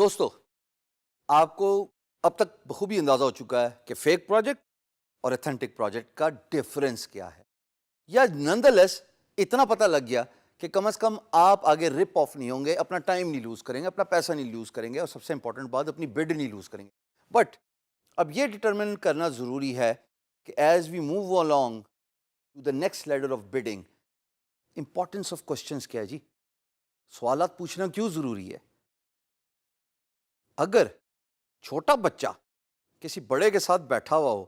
دوستو آپ کو اب تک بخوبی اندازہ ہو چکا ہے کہ فیک پروجیکٹ اور ایتھنٹک پروجیکٹ کا ڈیفرنس کیا ہے، یا نندلیس اتنا پتہ لگ گیا کہ کم از کم آپ آگے رپ آف نہیں ہوں گے، اپنا ٹائم نہیں لوز کریں گے، اپنا پیسہ نہیں لوز کریں گے، اور سب سے امپورٹنٹ بات اپنی بڈ نہیں لوز کریں گے. بٹ اب یہ ڈٹرمن کرنا ضروری ہے کہ as we move along to the next leader of bidding, importance of questions کیا ہے جی؟ سوالات پوچھنا کیوں ضروری ہے؟ اگر چھوٹا بچہ کسی بڑے کے ساتھ بیٹھا ہوا ہو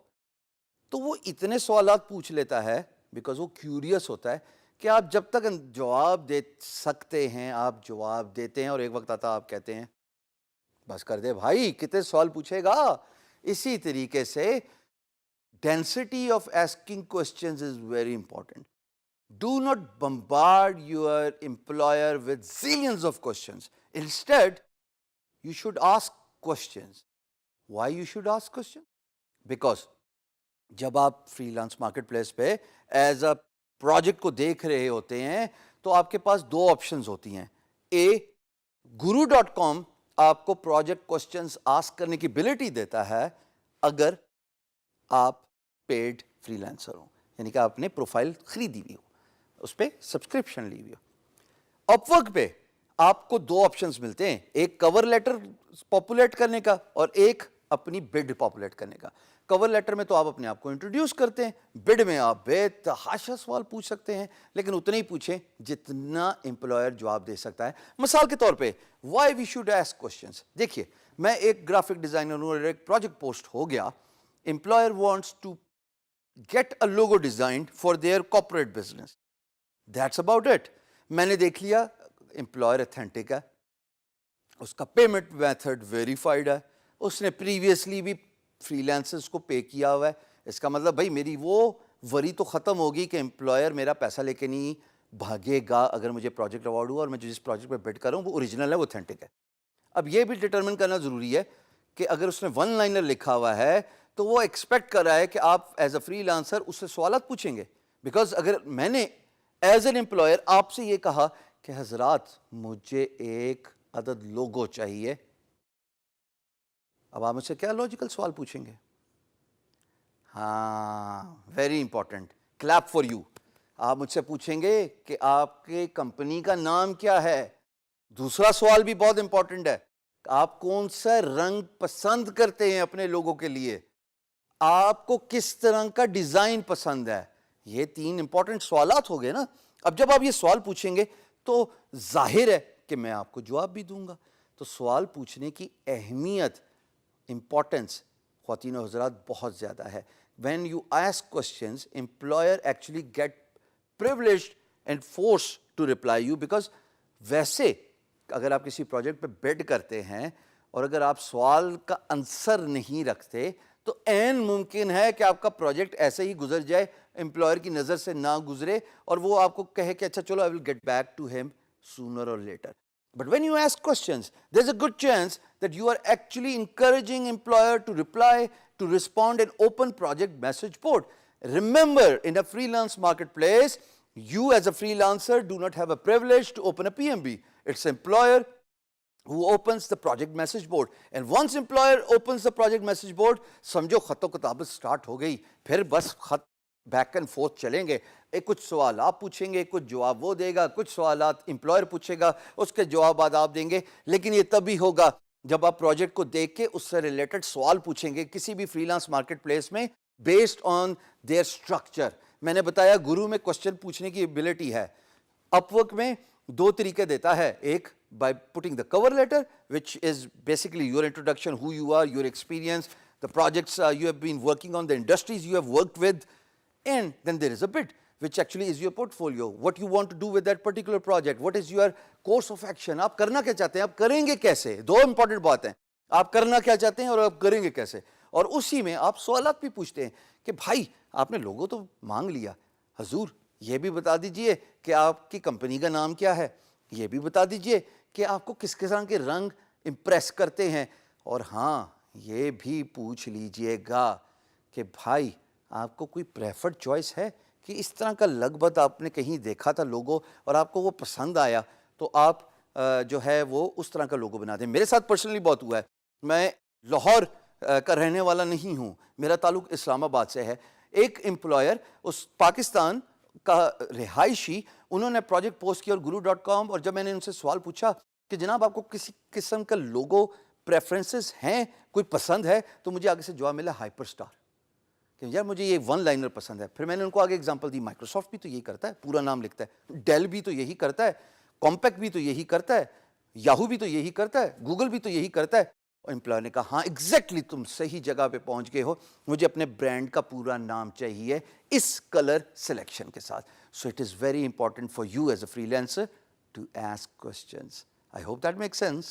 تو وہ اتنے سوالات پوچھ لیتا ہے بیکاز وہ کیوریس ہوتا ہے کہ آپ جب تک جواب دے سکتے ہیں آپ جواب دیتے ہیں، اور ایک وقت آتا آپ کہتے ہیں بس کر دے بھائی، کتنے سوال پوچھے گا. اسی طریقے سے density of asking questions is very important. Do not bombard your employer with zillions of questions. Instead, you should ask questions. Why you should ask questions? Because جب آپ فری لانس مارکیٹ پلیس پہ as a project کو دیکھ رہے ہوتے ہیں تو آپ کے پاس دو آپشنز ہوتی ہیں. guru.com آپ کو پروجیکٹ کوسچنز آسک کرنے کی ابیلٹی دیتا ہے اگر آپ پیڈ فری لانسر ہوں، یعنی کہ آپ نے پروفائل خریدی ہوئی ہو، اس پہ سبسکرپشن لی ہوئی ہو. اپ ورک پہ آپ کو دو آپشنز ملتے ہیں، ایک کور لیٹر پاپولیٹ کرنے کا اور ایک اپنی بڈ پاپولیٹ کرنے کا. کور لیٹر میں تو آپ اپنے آپ کو انٹروڈیوس کرتے ہیں، بڈ میں آپ بے تحاشا سوال پوچھ سکتے ہیں، لیکن اتنے ہی پوچھیں جتنا امپلائر جواب دے سکتا ہے. مثال کے طور پہ why we should ask questions. دیکھیے، میں ایک گرافک ڈیزائنر ہوں اور ایک پروجیکٹ پوسٹ ہو گیا، employer wants to get a logo designed for their corporate business. That's about it. میں نے دیکھ لیا امپلائر ایتھینٹک ہے، اس کا پیمنٹ میتھڈ ویریفائڈ ہے، اس نے پریویسلی بھی فری لانسرز کو پے کیا ہوا ہے. اس کا مطلب بھائی میری وہ وری تو ختم ہوگی کہ امپلائر میرا پیسہ لے کے نہیں بھاگے گا اگر مجھے پروجیکٹ اوارڈ ہوا اور میں جس پروجیکٹ پہ بڈ کر رہا ہوں وہ اوریجنل ہے، وہ ایتھینٹک ہے. اب یہ بھی ڈٹرمن کرنا ضروری ہے کہ اگر اس نے ون لائنر لکھا ہوا ہے تو وہ ایکسپیکٹ کر رہا ہے کہ آپ ایز اے فری لانسر اس سے سوالات پوچھیں گے. بیکاز اگر میں نے ایز این امپلائر آپ سے یہ کہا کہ حضرات مجھے ایک عدد لوگو چاہیے، اب آپ مجھ سے کیا لاجیکل سوال پوچھیں گے؟ ہاں، very important, clip for you. آپ مجھ سے پوچھیں گے کہ آپ کے کمپنی کا نام کیا ہے. دوسرا سوال بھی بہت امپورٹنٹ ہے، آپ کون سا رنگ پسند کرتے ہیں اپنے لوگوں کے لیے، آپ کو کس طرح کا ڈیزائن پسند ہے. یہ تین امپورٹنٹ سوالات ہو گئے نا. اب جب آپ یہ سوال پوچھیں گے تو ظاہر ہے کہ میں آپ کو جواب بھی دوں گا. تو سوال پوچھنے کی اہمیت، امپورٹنس خواتین و حضرات بہت زیادہ ہے. When you ask questions employer actually get privileged and forced to reply you, because ویسے اگر آپ کسی پروجیکٹ پہ بڈ کرتے ہیں اور اگر آپ سوال کا آنسر نہیں رکھتے تو عین ممکن ہے کہ آپ کا پروجیکٹ ایسے ہی گزر جائے، امپلائر کی نظر سے نہ گزرے، اور وہ آپ کو کہے کہ اچھا چلو I will get back to him sooner or later. But when you ask questions, there's a good chance that you are actually encouraging employer to reply, to respond an open project message board. Remember, in a freelance marketplace, you as a freelancer do not have a privilege to open a PMB. It's employer who opens the project message board. And once employer opens the project message board, سمجھو خط و کتابت start ہو گئی. پھر بس خط back and fourth چلیں گے. کچھ سوال آپ پوچھیں گے، کچھ جواب وہ دے گا، کچھ سوالات امپلائر پوچھے گا، اس کے جوابات آپ دیں گے. لیکن یہ تب ہی ہوگا جب آپ پروجیکٹ کو دیکھ کے اس سے ریلیٹڈ سوال پوچھیں گے کسی بھی فری لانس مارکیٹ پلیس میں بیسڈ آن دیئر اسٹرکچر. میں نے بتایا گرو میں کوشچن پوچھنے کی ایبلٹی ہے، اپ ورک میں دو طریقے دیتا ہے. ایک by putting the cover letter, which is basically your introduction, who you are, your experience, the projects you have been working on, the industries you have worked with, and then there is a bid, which actually is your portfolio, what you want to do with that particular project, what is your course of action, آپ کرنا کیا چاہتے ہیں، آپ کریں گے کیسے. دو important باتیں، آپ کرنا کیا چاہتے ہیں اور آپ کریں گے کیسے. اور اسی میں آپ سوالات بھی پوچھتے ہیں کہ بھائی آپ نے لوگو تو مانگ لیا، حضور یہ بھی بتا دیجئے کہ آپ کی کمپنی کا نام کیا ہے، یہ بھی بتا دیجئے کہ آپ کو کس قسم کے رنگ امپریس کرتے ہیں، اور ہاں یہ بھی پوچھ لیجئے گا کہ بھائی آپ کو کوئی پریفرڈ چوائس ہے کہ اس طرح کا لگ بھگ آپ نے کہیں دیکھا تھا لوگو اور آپ کو وہ پسند آیا تو آپ جو ہے وہ اس طرح کا لوگو بنا دیں. میرے ساتھ پرسنلی بہت ہوا ہے. میں لاہور کا رہنے والا نہیں ہوں, میرا تعلق اسلام آباد سے ہے. ایک امپلائر اس پاکستان کا رہائشی, انہوں نے پروجیکٹ پوسٹ کیا اور guru.com, اور جب میں نے ان سے سوال پوچھا کہ جناب آپ کو کسی قسم کا لوگو پریفرنسز ہیں, کوئی پسند ہے, تو مجھے آگے سے جواب ملا ہائپر اسٹار, کہ یار مجھے یہ ون لائنر پسند ہے. پھر میں نے ان کو آگے اگزامپل دی, مائکروسافٹ بھی تو یہی کرتا ہے, پورا نام لکھتا ہے. ڈیل بھی تو یہی کرتا ہے, کمپیکٹ بھی تو یہی کرتا ہے, یاہو بھی تو یہی کرتا ہے, گوگل بھی تو یہی کرتا ہے. اور امپلائر نے کہا ہاں ایگزیکٹلی تم صحیح جگہ پہ پہنچ گئے ہو, مجھے اپنے برانڈ کا پورا نام چاہیے اس کلر سلیکشن کے ساتھ. So it is very important for you as a freelancer to ask questions. I hope that make sense.